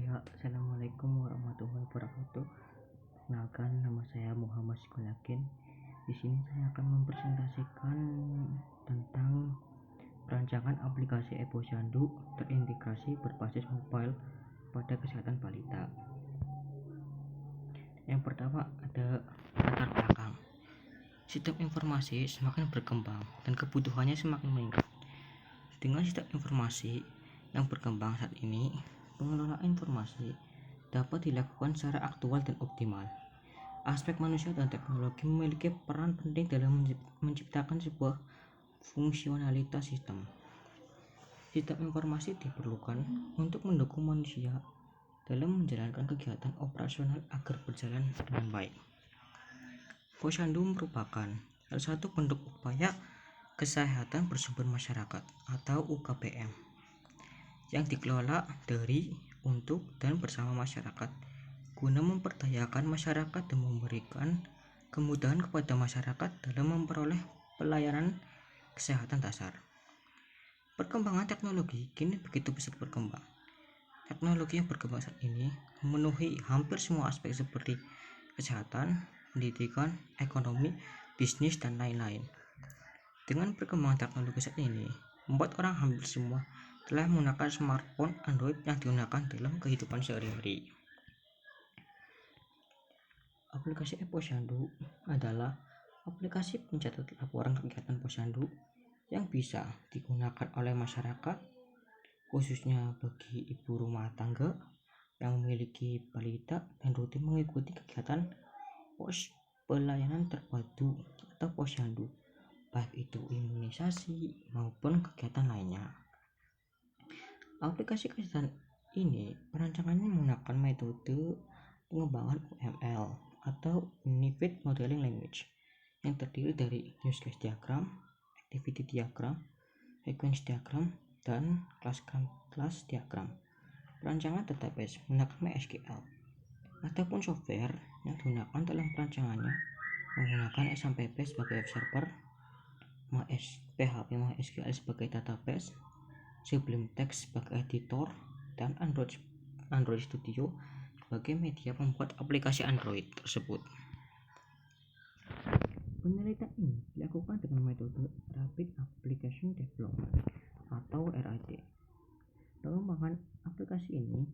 Ya, assalamualaikum warahmatullahi wabarakatuh. Kenalkan, nama saya Muhammad Sikolakin. Di sini saya akan mempresentasikan tentang perancangan aplikasi ePosyandu terintegrasi berbasis mobile pada kesehatan balita. Yang pertama ada latar belakang. Sistem informasi semakin berkembang dan kebutuhannya semakin meningkat. Dengan sistem informasi yang berkembang saat ini, pengelolaan informasi dapat dilakukan secara aktual dan optimal. Aspek manusia dan teknologi memiliki peran penting dalam menciptakan sebuah fungsionalitas sistem. Sistem informasi diperlukan untuk mendukung manusia dalam menjalankan kegiatan operasional agar berjalan dengan baik. Posyandu merupakan salah satu bentuk upaya kesehatan bersumber masyarakat atau UKBM yang dikelola dari, untuk, dan bersama masyarakat guna memperdayakan masyarakat dan memberikan kemudahan kepada masyarakat dalam memperoleh pelayanan kesehatan dasar. Perkembangan teknologi kini begitu pesat berkembang. Teknologi yang berkembang saat ini memenuhi hampir semua aspek seperti kesehatan, pendidikan, ekonomi, bisnis, dan lain-lain. Dengan perkembangan teknologi saat ini, membuat orang hampir semua telah menggunakan smartphone Android yang digunakan dalam kehidupan sehari-hari. Aplikasi ePosyandu adalah aplikasi pencatat laporan kegiatan posyandu yang bisa digunakan oleh masyarakat, khususnya bagi ibu rumah tangga yang memiliki balita dan rutin mengikuti kegiatan pos pelayanan terpadu atau posyandu, baik itu imunisasi maupun kegiatan lainnya. Aplikasi kesehatan ini perancangannya menggunakan metode pengembangan UML atau Unified Modeling Language yang terdiri dari use case diagram, activity diagram, sequence diagram, dan class diagram. Perancangan database menggunakan MySQL. Adapun software yang digunakan dalam perancangannya menggunakan XAMPP sebagai web server, PHP MySQL sebagai database, Sublime Text sebagai editor, dan Android Studio sebagai media pembuat aplikasi Android tersebut. Penelitian ini dilakukan dengan metode Rapid Application Development atau RAD. Pengembangan aplikasi ini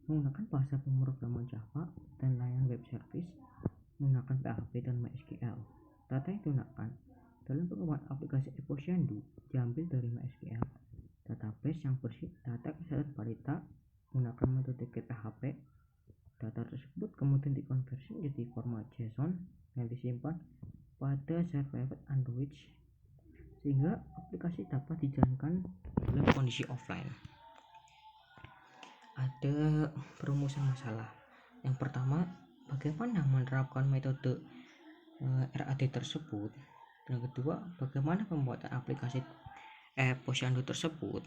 menggunakan bahasa pemrograman Java dan layanan web service menggunakan PHP dan MySQL. Data yang digunakan dalam pengembangan aplikasi ePosyandu diambil dari MySQL database yang bersih data kesehatan balita menggunakan metode getPHP. Data tersebut kemudian dikonversi menjadi format JSON yang disimpan pada server Android sehingga aplikasi dapat dijalankan dalam kondisi offline. Ada perumusan masalah. Yang pertama, bagaimana menerapkan metode RAD tersebut. Yang kedua, bagaimana pembuatan aplikasi posyandu tersebut.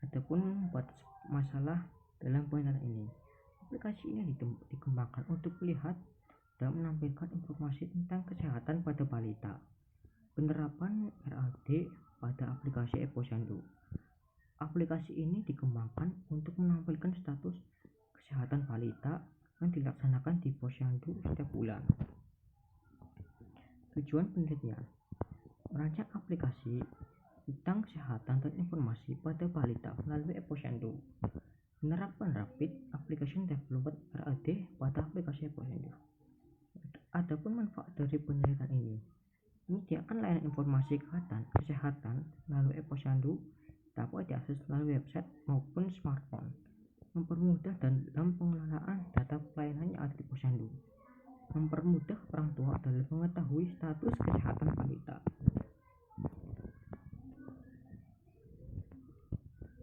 Adapun buat masalah dalam penelitian ini, aplikasi ini dikembangkan untuk melihat dan menampilkan informasi tentang kesehatan pada balita. Penerapan RAD pada aplikasi ePosyandu. Aplikasi ini dikembangkan untuk menampilkan status kesehatan balita yang dilaksanakan di posyandu setiap bulan. Tujuan penelitian: merancang aplikasi tentang kesehatan dan informasi pada balita melalui ePosyandu. Menerapkan Rapid Application Development RAD pada aplikasi ePosyandu. Adapun manfaat dari penelitian ini, menyediakan layanan informasi kesehatan melalui ePosyandu dapat diakses melalui website maupun smartphone, mempermudah dalam pengelolaan data pelayanan yang ada di posyandu, mempermudah orang tua dalam mengetahui status kesehatan balita.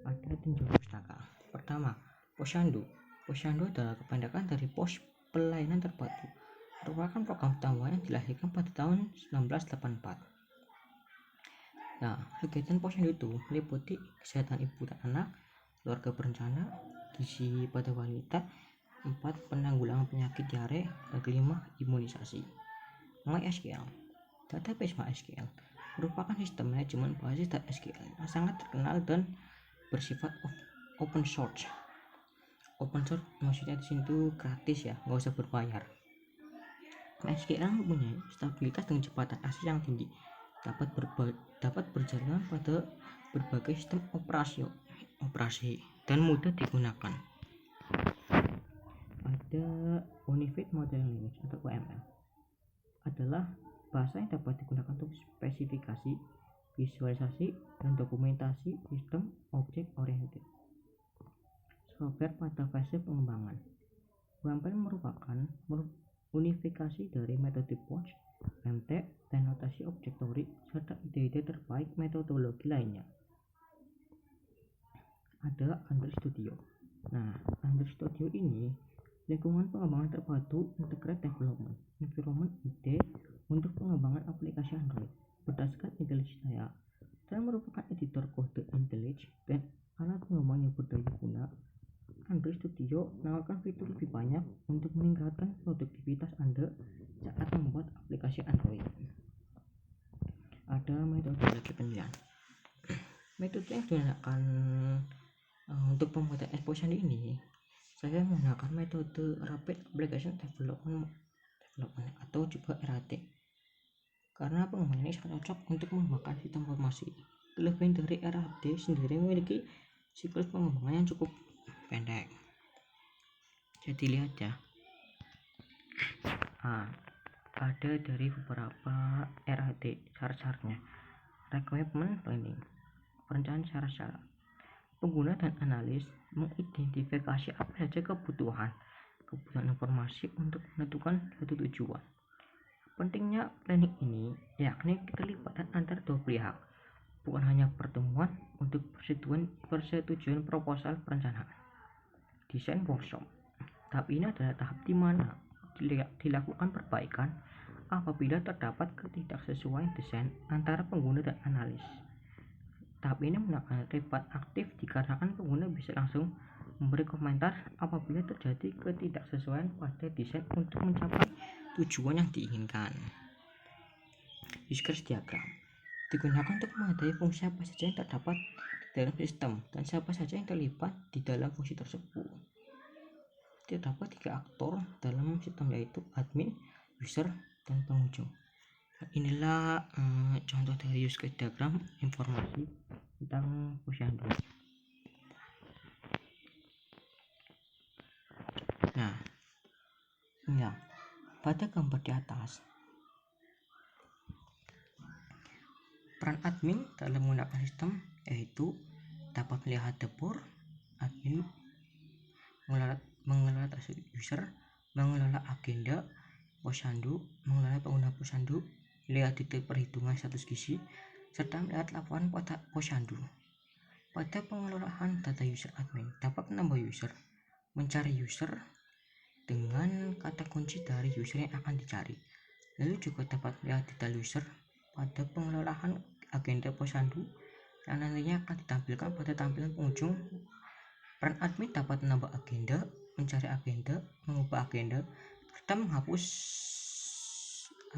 Ada tinjauan pustaka. Pertama, posyandu. Posyandu adalah kepanjangan dari pos pelayanan terpadu, merupakan program tambahan yang dilahirkan pada tahun 1984. Nah, kegiatan posyandu itu meliputi kesehatan ibu dan anak, keluarga berencana, gizi pada balita, 4. penanggulangan penyakit diare, dan 5. imunisasi. MySQL. Database MySQL merupakan sistem manajemen basis SQL yang sangat terkenal dan bersifat open source. Open source maksudnya di sini tuh gratis ya, nggak usah berbayar. MySQL mempunyai stabilitas dan kecepatan akses yang tinggi, dapat berjalan pada berbagai sistem operasi dan mudah digunakan. Ada Unified Modeling Language atau UML adalah bahasa yang dapat digunakan untuk spesifikasi, visualisasi, dan dokumentasi sistem objek oriented software pada fase pengembangan. UML merupakan unifikasi dari metode POC, MT, dan notasi objektorik serta ide-ide terbaik metodologi lainnya. Ada Android Studio. Nah, Android Studio ini lingkungan pengembangan terpadu Integrated Development Environment IDE untuk pengembangan aplikasi Android berdasarkan IntelliJ saya, dan merupakan editor kode IntelliJ dan alat pengembang yang berdaya guna. Android Studio menawarkan fitur lebih banyak untuk meningkatkan produktivitas Anda saat membuat aplikasi Android. Ada metodologi penilaian. Metode yang digunakan untuk pembuatan exposure ini, saya menggunakan metode Rapid Application Development atau juga RAD, karena pengembangan ini sangat cocok untuk mengembangkan sistem informasi. Kelebihan dari RAD sendiri memiliki siklus pengembangan yang cukup pendek. Jadi lihat ya, ada dari beberapa RAD syarat-syaratnya. Requirement Planning, perencanaan syarat-syarat. Pengguna dan analis mengidentifikasi apa saja kebutuhan informasi untuk menentukan suatu tujuan. Pentingnya planning ini yakni keterlibatan antar dua pihak, bukan hanya pertemuan untuk persetujuan proposal perencanaan. Desain workshop. Tahap ini adalah tahap di mana dilakukan perbaikan apabila terdapat ketidaksesuaian desain antara pengguna dan analis. Tahap ini menggunakan terlibat aktif dikarenakan pengguna bisa langsung memberi komentar apabila terjadi ketidaksesuaian pada desain untuk mencapai tujuan yang diinginkan. Use case diagram digunakan untuk mengetahui fungsi apa saja yang terdapat dalam sistem dan siapa saja yang terlibat di dalam fungsi tersebut. Terdapat 3 aktor dalam sistem, yaitu admin, user, dan pengunjung. Inilah contoh dari use case diagram informasi tentang posyandu. Nah, ya, pada gambar di atas, peran admin dalam menggunakan sistem yaitu dapat melihat dashboard admin, mengelola user, mengelola agenda posyandu, mengelola pengguna posyandu, melihat detail perhitungan status gizi, serta melihat laporan posyandu. Pada pengelolaan data user, admin dapat menambah user, mencari user dengan kata kunci dari user yang akan dicari, lalu juga dapat melihat detail user pada pengelolaan agenda posyandu yang nantinya akan ditampilkan pada tampilan pengunjung. Peran admin dapat menambah agenda, mencari agenda, mengubah agenda, serta menghapus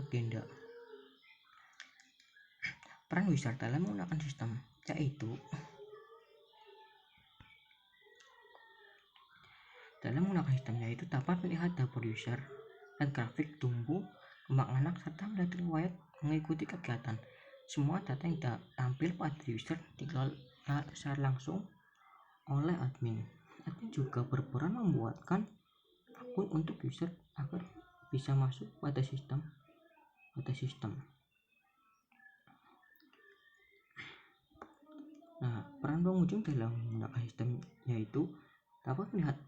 agenda. Peran user dalam menggunakan sistem yaitu dapat melihat dashboard user dan grafik tumbuh, kembang anak, serta melihat riwayat mengikuti kegiatan. Semua data yang tampil pada user dikelola secara langsung oleh admin. Admin juga berperan membuatkan akun untuk user agar bisa masuk pada sistem. Nah, peran pengunjung dalam menggunakan sistem yaitu dapat melihat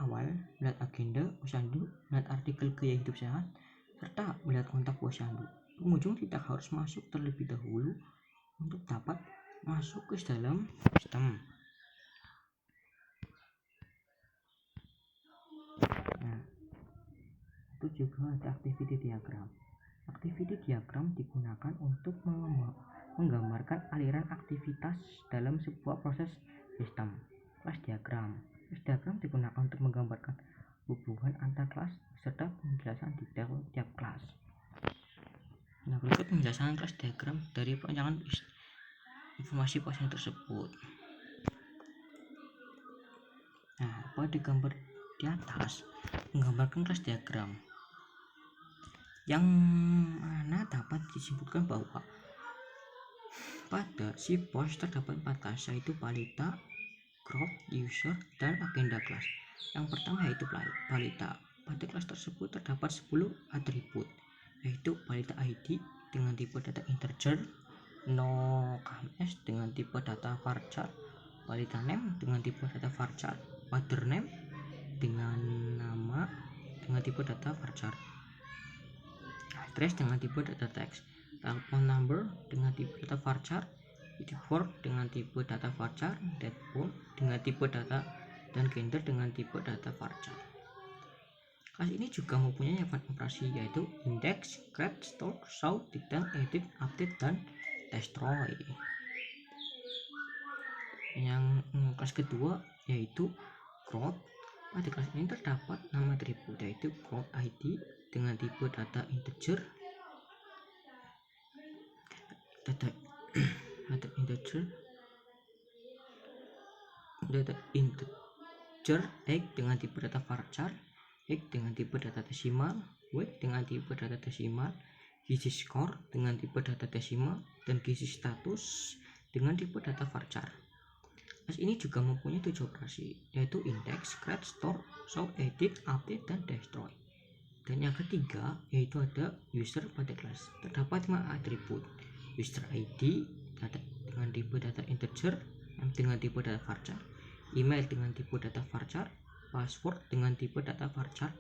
awal, melihat agenda posyandu, melihat artikel gaya hidup sehat, serta melihat kontak posyandu. Pengunjung tidak harus masuk terlebih dahulu untuk dapat masuk ke dalam sistem. Nah, itu juga ada activity diagram. Activity diagram digunakan untuk menggambarkan aliran aktivitas dalam sebuah proses sistem. Kelas diagram digunakan untuk menggambarkan hubungan antar kelas serta penjelasan detail tiap kelas. Nah, berikut penjelasan kelas diagram dari perancangan informasi pasien tersebut. Nah, pada gambar di atas menggambarkan kelas diagram yang mana dapat disimpulkan bahwa pada si pos terdapat 4 kelas, yaitu balita, group, user, dan agenda kelas. Yang pertama yaitu balita. Pada kelas tersebut terdapat 10 atribut, yaitu balita ID dengan tipe data integer, no kms dengan tipe data varchar, balita name dengan tipe data varchar, mother name dengan nama dengan tipe data varchar, address dengan tipe data text, telepon number dengan tipe data varchar, word dengan tipe data varchar, date phone dengan tipe data, dan gender dengan tipe data varchar. Kelas ini juga mempunyai event operasi yaitu index, create, store, show, detail, edit, update, dan destroy. Yang kelas kedua yaitu crowd. Pada kelas ini terdapat 6 atribut yaitu crowd ID dengan tipe data integer, data integer, x dengan tipe data varchar, x dengan tipe data desimal, y dengan tipe data desimal, gizi score dengan tipe data desimal, dan gizi status dengan tipe data varchar. Kelas ini juga mempunyai 7 operasi yaitu index, create, store, show, edit, update, dan destroy. Dan yang ketiga yaitu ada user pada kelas. Terdapat 5 atribut: user ID dengan tipe data integer dengan tipe data varchar, email dengan tipe data varchar, password dengan tipe data varchar,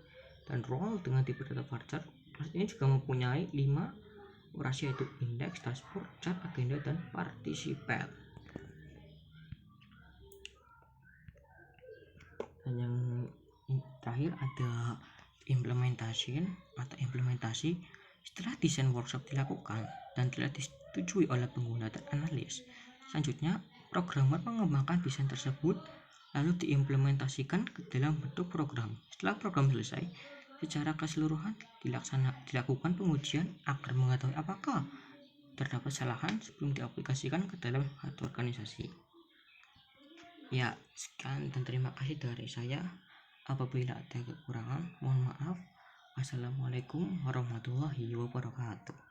dan role dengan tipe data varchar. Kelas ini juga mempunyai 5 operasi yaitu index, dashboard, chat, agenda, dan participate. Dan yang terakhir ada implementasi. Setelah desain workshop dilakukan dan telah disetujui oleh pengguna dan analis, selanjutnya programmer mengembangkan desain tersebut lalu diimplementasikan ke dalam bentuk program. Setelah program selesai, secara keseluruhan dilakukan pengujian agar mengetahui apakah terdapat kesalahan sebelum diaplikasikan ke dalam satu organisasi. Ya, sekian dan terima kasih dari saya. Apabila ada kekurangan, mohon maaf. Assalamualaikum warahmatullahi wabarakatuh.